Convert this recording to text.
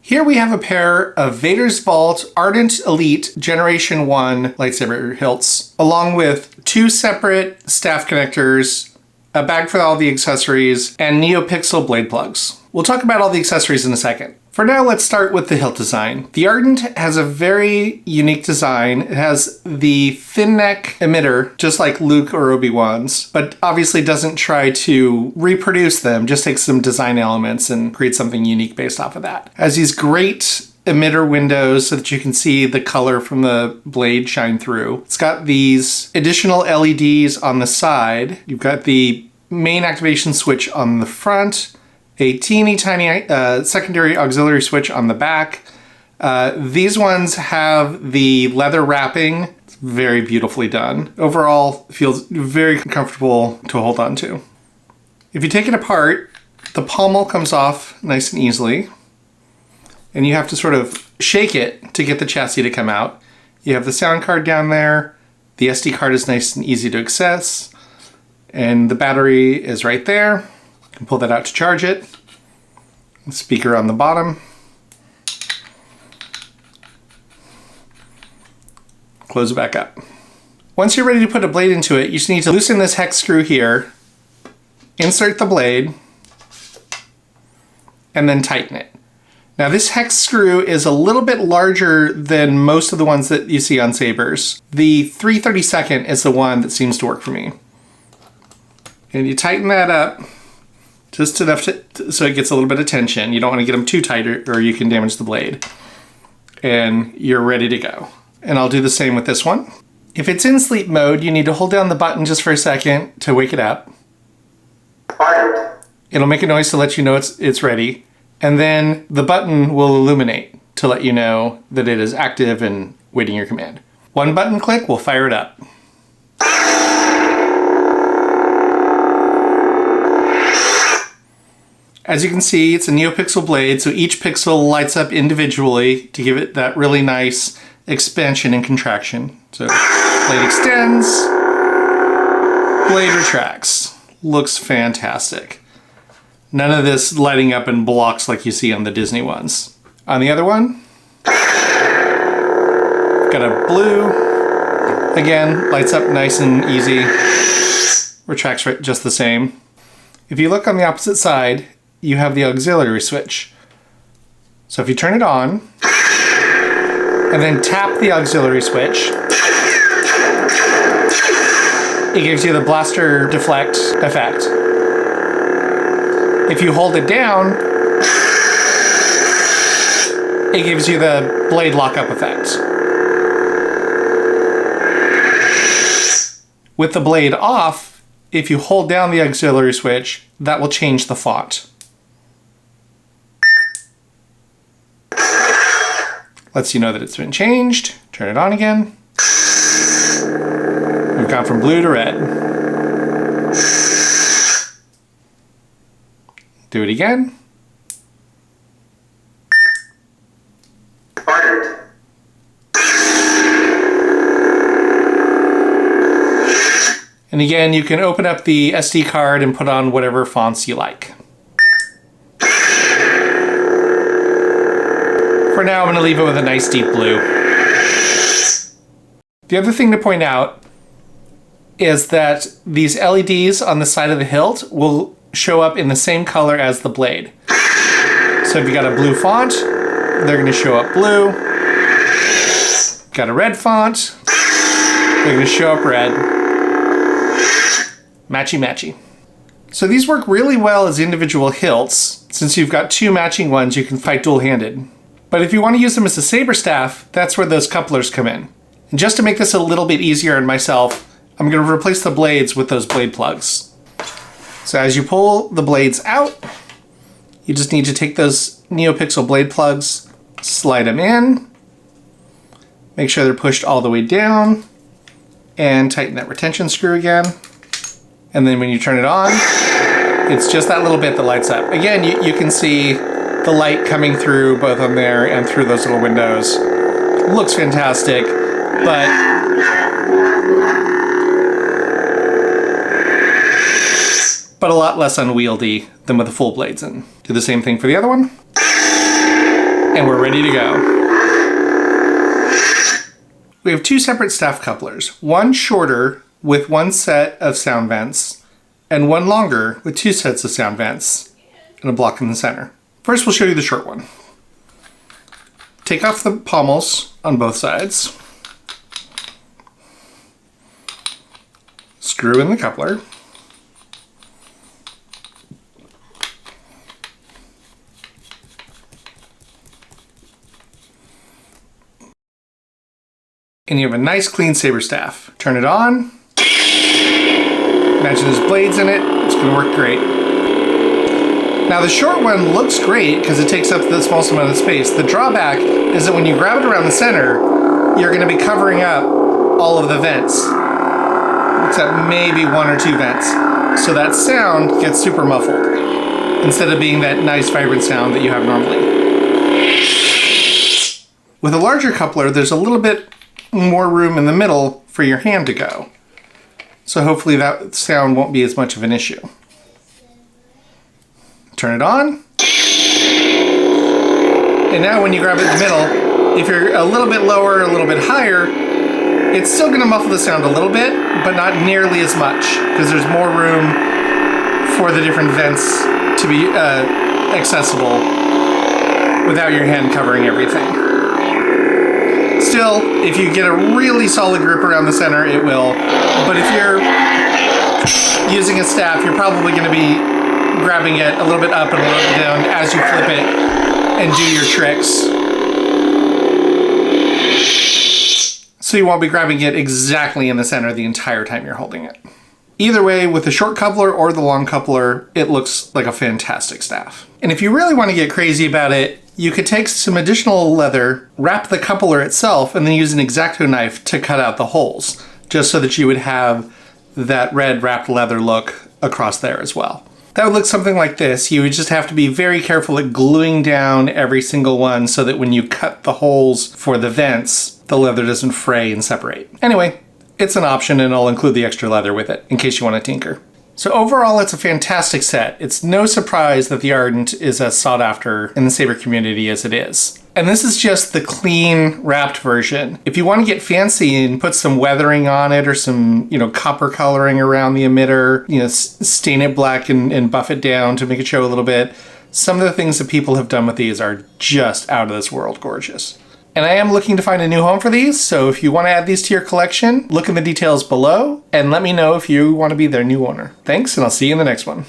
Here we have a pair of Vader's Vault Ardent Elite Generation 1 lightsaber hilts, along with two separate staff connectors, a bag for all the accessories, and neopixel blade plugs. We'll talk about all the accessories in a second. For now, let's start with the hilt design. The Ardent has a very unique design. It has the thin neck emitter, just like Luke or Obi-Wan's, but obviously doesn't try to reproduce them, just takes some design elements and creates something unique based off of that. It has these great emitter windows so that you can see the color from the blade shine through. It's got these additional LEDs on the side. You've got the main activation switch on the front, a teeny tiny secondary auxiliary switch on the back. These ones have the leather wrapping. It's very beautifully done. Overall, feels very comfortable to hold on to. If you take it apart, the pommel comes off nice and easily, and you have to sort of shake it to get the chassis to come out. You have the sound card down there. The SD card is nice and easy to access, and the battery is right there. You can pull that out to charge it. The speaker on the bottom. Close it back up. Once you're ready to put a blade into it, you just need to loosen this hex screw here, insert the blade, and then tighten it. Now this hex screw is a little bit larger than most of the ones that you see on Sabers. The 3/32 is the one that seems to work for me. And you tighten that up just enough so it gets a little bit of tension. You don't want to get them too tight or you can damage the blade. And you're ready to go. And I'll do the same with this one. If it's in sleep mode, you need to hold down the button just for a second to wake it up. It'll make a noise to let you know it's ready. And then the button will illuminate to let you know that it is active and waiting your command. One button click will fire it up. As you can see, it's a neopixel blade, so each pixel lights up individually to give it that really nice expansion and contraction. So blade extends, blade retracts. Looks fantastic. None of this lighting up in blocks like you see on the Disney ones. On the other one, got a blue. Again, lights up nice and easy. Retracts right just the same. If you look on the opposite side, you have the auxiliary switch. So if you turn it on, and then tap the auxiliary switch, it gives you the blaster deflect effect. If you hold it down, it gives you the blade lockup effect. With the blade off, if you hold down the auxiliary switch, that will change the font. Lets you know that it's been changed. Turn it on again. We've gone from blue to red. Do it again. And again, you can open up the SD card and put on whatever fonts you like. For now, I'm going to leave it with a nice deep blue. The other thing to point out is that these LEDs on the side of the hilt will show up in the same color as the blade. So if you got a blue font, they're going to show up blue. Got a red font, they're going to show up red. Matchy matchy. So these work really well as individual hilts. Since you've got two matching ones, you can fight dual-handed. But if you want to use them as a saber staff, that's where those couplers come in. And just to make this a little bit easier on myself, I'm going to replace the blades with those blade plugs. So as you pull the blades out, you just need to take those neopixel blade plugs, slide them in, make sure they're pushed all the way down, and tighten that retention screw again. And then when you turn it on, it's just that little bit that lights up. Again, you can see the light coming through both on there and through those little windows. Looks fantastic, but a lot less unwieldy than with the full blades in. Do the same thing for the other one. And we're ready to go. We have two separate staff couplers, one shorter with one set of sound vents, and one longer with two sets of sound vents, and a block in the center. First, we'll show you the short one. Take off the pommels on both sides. Screw in the coupler. And you have a nice clean Saber staff. Turn it on. Imagine there's blades in it. It's going to work great. Now the short one looks great because it takes up the smallest amount of space. The drawback is that when you grab it around the center, you're going to be covering up all of the vents. Except maybe one or two vents. So that sound gets super muffled instead of being that nice vibrant sound that you have normally. With a larger coupler, there's a little bit more room in the middle for your hand to go. So hopefully that sound won't be as much of an issue. Turn it on. And now when you grab it in the middle, if you're a little bit lower, a little bit higher, it's still going to muffle the sound a little bit, but not nearly as much because there's more room for the different vents to be accessible without your hand covering everything. Still, if you get a really solid grip around the center, it will. But if you're using a staff, you're probably going to be grabbing it a little bit up and a little bit down as you flip it and do your tricks. So you won't be grabbing it exactly in the center the entire time you're holding it. Either way, with the short coupler or the long coupler, it looks like a fantastic staff. And if you really want to get crazy about it, you could take some additional leather, wrap the coupler itself, and then use an X-Acto knife to cut out the holes, just so that you would have that red wrapped leather look across there as well. That would look something like this. You would just have to be very careful at gluing down every single one so that when you cut the holes for the vents, the leather doesn't fray and separate. Anyway, it's an option and I'll include the extra leather with it in case you want to tinker. So overall, it's a fantastic set. It's no surprise that the Ardent is as sought after in the Saber community as it is. And this is just the clean wrapped version. If you want to get fancy and put some weathering on it or some, copper coloring around the emitter, stain it black and buff it down to make it show a little bit, some of the things that people have done with these are just out of this world gorgeous. And I am looking to find a new home for these, so if you want to add these to your collection, look in the details below and let me know if you want to be their new owner. Thanks, and I'll see you in the next one.